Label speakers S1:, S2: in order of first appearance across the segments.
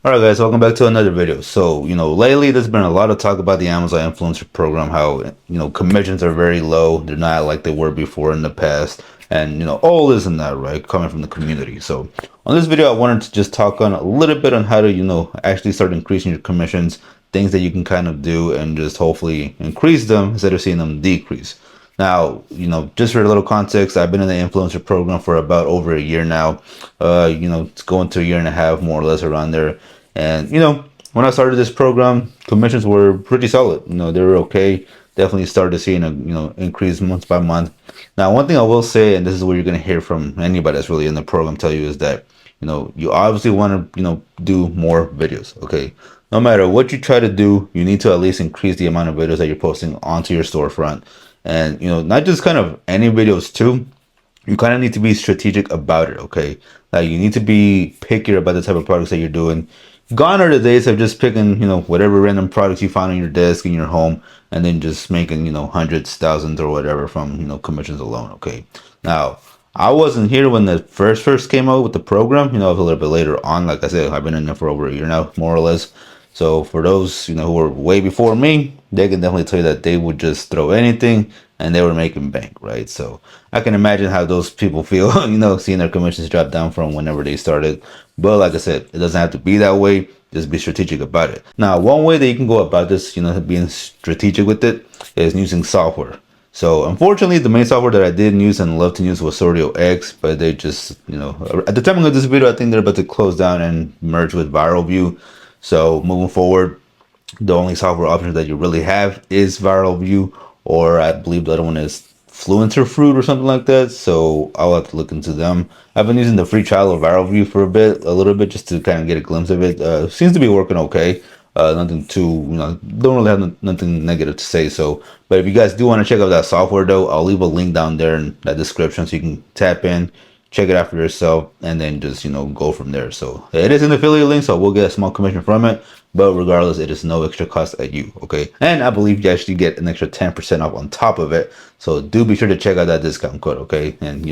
S1: Alright guys, welcome back to another video. So, lately there's been a lot of talk about the Amazon Influencer Program, how, commissions are very low. They're not like they were before in the past. And, all this and that, right? Coming from the community. So, on this video, I wanted to just talk on a little bit on how to, actually start increasing your commissions, things that you can kind of do and just hopefully increase them instead of seeing them decrease. Now, just for a little context, I've been in the influencer program for about over a year now. It's going to a year and a half, more or less around there. And, when I started this program, commissions were pretty solid. They were okay. Definitely started seeing a, increase month by month. Now, one thing I will say, and this is what you're going to hear from anybody that's really in the program tell you, is that, you obviously want to, do more videos. Okay. No matter what you try to do, you need to at least increase the amount of videos that you're posting onto your storefront. And, not just kind of any videos too. You kind of need to be strategic about it, okay? Like, you need to be pickier about the type of products that you're doing. Gone are the days of just picking, whatever random products you find on your desk in your home and then just making, hundreds, thousands or whatever from, commissions alone, okay? Now, I wasn't here when the first came out with the program, a little bit later on. Like I said, I've been in there for over a year now, more or less. So for those, who were way before me, they can definitely tell you that they would just throw anything and they were making bank, right? So I can imagine how those people feel, seeing their commissions drop down from whenever they started. But like I said, it doesn't have to be that way. Just be strategic about it. Now, one way that you can go about this, being strategic with it is using software. So unfortunately, the main software that I did use and love to use was Sortio X, but they just, at the time of this video, I think they're about to close down and merge with ViralView. So moving forward, the only software option that you really have is ViralView, or I believe the other one is Fluencer Fruit or something like that. So I'll have to look into them. I've been using the free trial of ViralView for a little bit, just to kind of get a glimpse of it. Seems to be working okay. Nothing too, don't really have nothing negative to say. So, but if you guys do want to check out that software though, I'll leave a link down there in that description so you can tap in, check it out for yourself, and then just, go from there. So it is an affiliate link, so we'll get a small commission from it. But regardless, it is no extra cost at you, okay? And I believe you actually get an extra 10% off on top of it. So do be sure to check out that discount code, okay? And,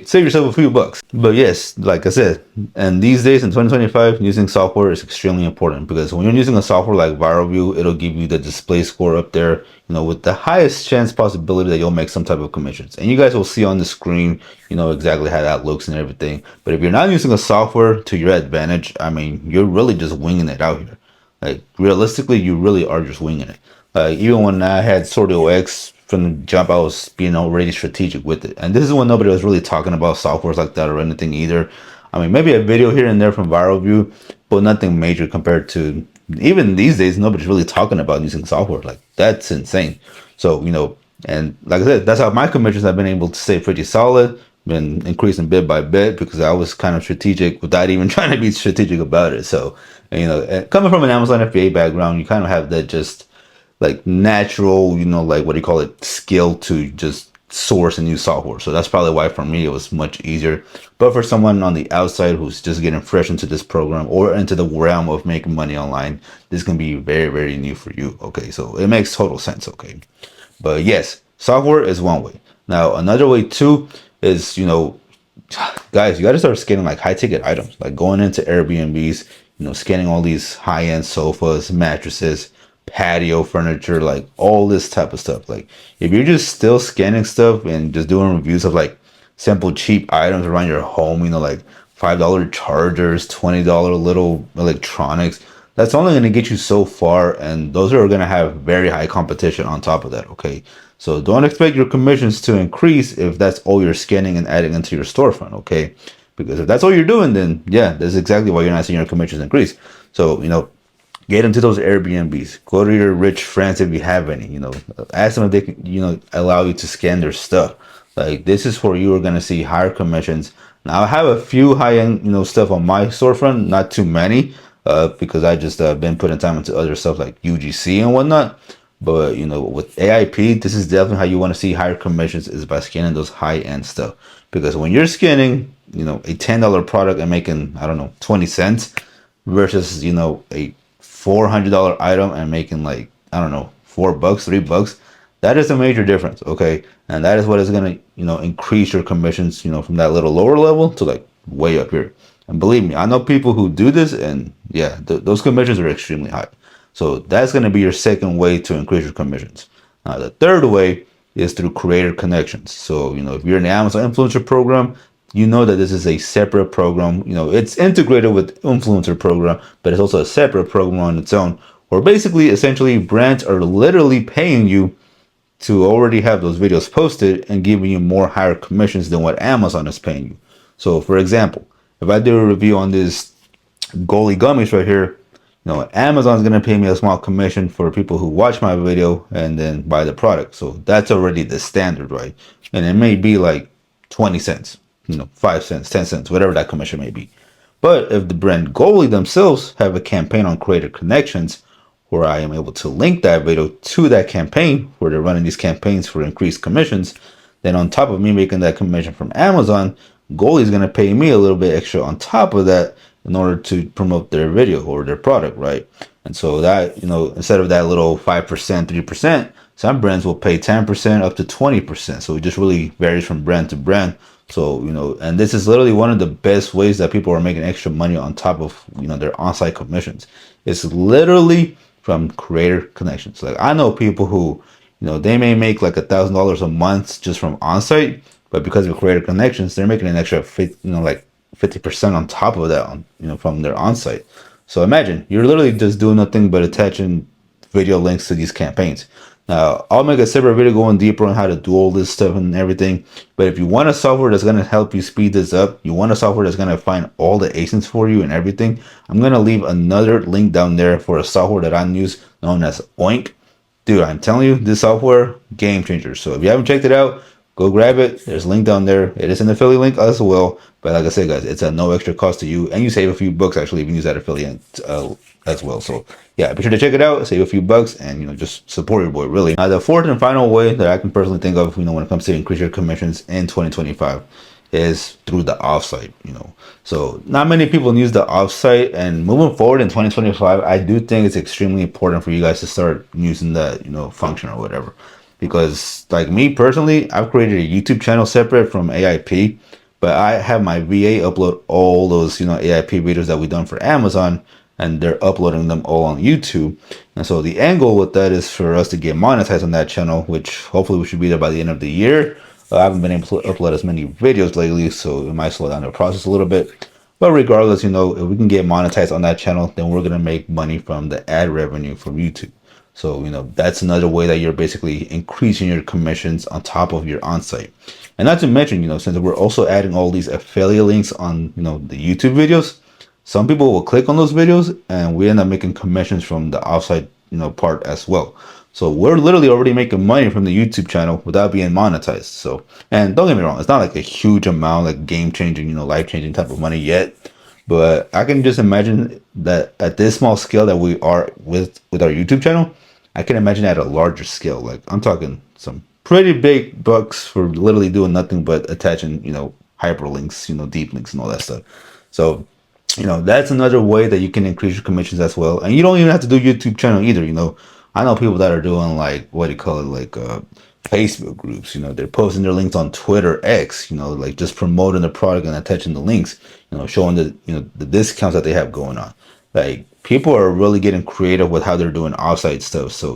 S1: save yourself a few bucks. But yes, like I said, and these days in 2025, using software is extremely important, because when you're using a software like ViralView, it'll give you the display score up there, with the highest chance possibility that you'll make some type of commissions. And you guys will see on the screen, exactly how that looks and everything. But if you're not using a software to your advantage, I mean, you're really just winging it out here. Like, realistically, you really are just winging it. Even when I had Sortio X from the jump, I was being already strategic with it. And this is when nobody was really talking about softwares like that or anything either. I mean, maybe a video here and there from ViralView, but nothing major compared to, even these days, nobody's really talking about using software. Like, that's insane. So, and like I said, that's how my commissions have been able to stay pretty solid, been increasing bit by bit, because I was kind of strategic without even trying to be strategic about it. So, coming from an Amazon FBA background, you kind of have that just like natural, like, what do you call it, skill to just source and use software. So that's probably why for me it was much easier. But for someone on the outside who's just getting fresh into this program or into the realm of making money online, this can be very, very new for you. Okay, so it makes total sense. Okay, but yes, software is one way. Now another way too is, guys, you got to start scanning like high ticket items, like going into Airbnbs, scanning all these high end sofas, mattresses, patio furniture, like all this type of stuff. Like, if you're just still scanning stuff and just doing reviews of like simple cheap items around your home, like $5 chargers, $20 little electronics, that's only going to get you so far, and those are going to have very high competition on top of that. Okay, so don't expect your commissions to increase if that's all you're scanning and adding into your storefront. Okay, because if that's all you're doing, then yeah, that's exactly why you're not seeing your commissions increase. So, get into those Airbnbs. Go to your rich friends if you have any. Ask them if they can, allow you to scan their stuff. Like, this is where you are gonna see higher commissions. Now, I have a few high-end, stuff on my storefront, not too many, because I just been putting time into other stuff like UGC and whatnot. But with AIP, this is definitely how you want to see higher commissions, is by scanning those high-end stuff. Because when you're scanning, a $10 product and making, I don't know, 20 cents versus, a $400 item and making like, I don't know, $4, $3, that is a major difference. Okay, and that is what is going to increase your commissions, from that little lower level to like way up here. And believe me, I know people who do this, and yeah, those commissions are extremely high. So that's going to be your second way to increase your commissions. Now, the third way is through creator connections. So, if you're in the Amazon influencer program, you know that this is a separate program. It's integrated with influencer program, but it's also a separate program on its own, where basically, essentially, brands are literally paying you to already have those videos posted and giving you more higher commissions than what Amazon is paying you. So, for example, if I do a review on this Goli gummies right here, Amazon's gonna pay me a small commission for people who watch my video and then buy the product. So that's already the standard, right? And it may be like 20 cents, 5 cents, 10 cents, whatever that commission may be. But if the brand Goli themselves have a campaign on Creator Connections, where I am able to link that video to that campaign, where they're running these campaigns for increased commissions, then on top of me making that commission from Amazon, Goli is going to pay me a little bit extra on top of that in order to promote their video or their product, right? And so that, instead of that little 5%, 3%, some brands will pay 10% up to 20%. So it just really varies from brand to brand. So, and this is literally one of the best ways that people are making extra money on top of, their on-site commissions. It's literally from creator connections. Like I know people who, they may make like $1,000 a month just from on-site, but because of creator connections, they're making an extra, like 50% on top of that, from their on-site. So imagine you're literally just doing nothing but attaching video links to these campaigns. Now, I'll make a separate video going deeper on how to do all this stuff and everything. But if you want a software that's going to help you speed this up, you want a software that's going to find all the ASINs for you and everything, I'm going to leave another link down there for a software that I use known as Oink. Dude, I'm telling you, this software, game changer. So if you haven't checked it out, go grab it. There's a link down there. It is an affiliate link as well. But like I said, guys, it's at no extra cost to you. And you save a few bucks, actually, if you use that affiliate as well. So yeah, be sure to check it out, save a few bucks, and just support your boy, really. Now, the fourth and final way that I can personally think of, when it comes to increase your commissions in 2025 is through the offsite. So not many people use the offsite, and moving forward in 2025, I do think it's extremely important for you guys to start using that, function or whatever. Because like me personally, I've created a YouTube channel separate from AIP, but I have my VA upload all those, AIP videos that we've done for Amazon, and they're uploading them all on YouTube. And so the end goal with that is for us to get monetized on that channel, which hopefully we should be there by the end of the year. I haven't been able to upload as many videos lately, so it might slow down the process a little bit. But regardless, if we can get monetized on that channel, then we're going to make money from the ad revenue from YouTube. So, that's another way that you're basically increasing your commissions on top of your on-site. And not to mention, since we're also adding all these affiliate links on, the YouTube videos, some people will click on those videos and we end up making commissions from the offsite, part as well. So we're literally already making money from the YouTube channel without being monetized. So, and don't get me wrong, it's not like a huge amount, like game-changing, life-changing type of money yet. But I can just imagine that at this small scale that we are with our YouTube channel, I can imagine at a larger scale. Like I'm talking some pretty big bucks for literally doing nothing but attaching, hyperlinks, deep links and all that stuff. So, that's another way that you can increase your commissions as well. And you don't even have to do YouTube channel either. I know people that are doing like, what do you call it? Like, Facebook groups, they're posting their links on Twitter X, like just promoting the product and attaching the links, showing the discounts that they have going on. Like people are really getting creative with how they're doing offsite stuff. So,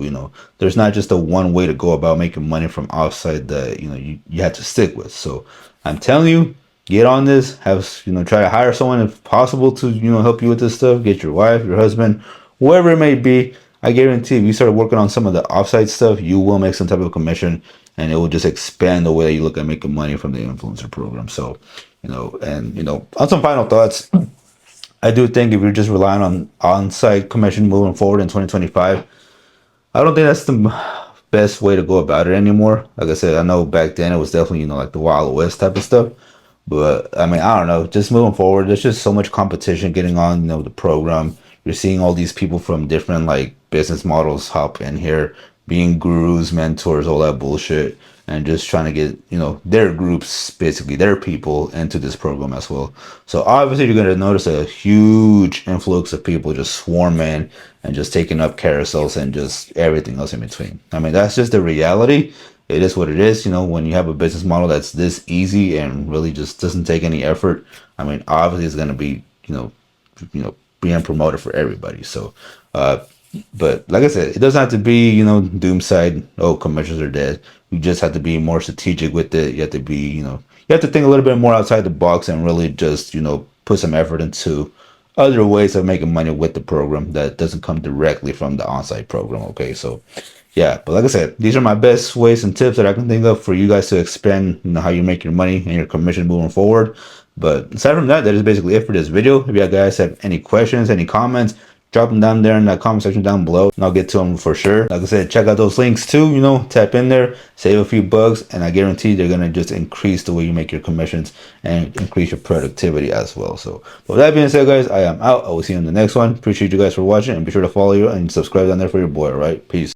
S1: there's not just a one way to go about making money from offsite that, you have to stick with. So I'm telling you, get on this, try to hire someone if possible to, help you with this stuff. Get your wife, your husband, whoever it may be. I guarantee if you start working on some of the offsite stuff, you will make some type of commission, and it will just expand the way that you look at making money from the influencer program. So, on some final thoughts, I do think if you're just relying on on-site commission moving forward in 2025, I don't think that's the best way to go about it anymore. Like I said, I know back then it was definitely, like the Wild West type of stuff. But I mean, I don't know, just moving forward, there's just so much competition getting on, the program. You're seeing all these people from different like business models hop in here, being gurus, mentors, all that bullshit, and just trying to get, their groups, basically their people into this program as well. So obviously you're going to notice a huge influx of people just swarm in and just taking up carousels and just everything else in between. I mean, that's just the reality. it is what it is. You know, when you have a business model that's this easy and really just doesn't take any effort, I mean, obviously it's going to be, being promoted for everybody. So, uh, but like I said, it doesn't have to be, doom side. Oh, commissions are dead. You just have to be more strategic with it. You have to be, you have to think a little bit more outside the box and really just, put some effort into other ways of making money with the program that doesn't come directly from the on-site program. Okay, so yeah, but like I said, these are my best ways and tips that I can think of for you guys to expand, how you make your money and your commission moving forward. But aside from that, that is basically it for this video. If you guys have any questions, any comments, drop them down there in the comment section down below, and I'll get to them for sure. Like I said, check out those links too. Tap in there, save a few bucks, and I guarantee they're gonna just increase the way you make your commissions and increase your productivity as well. So, with that being said, guys, I am out. I will see you in the next one. Appreciate you guys for watching, and be sure to follow you and subscribe down there for your boy. All right, peace.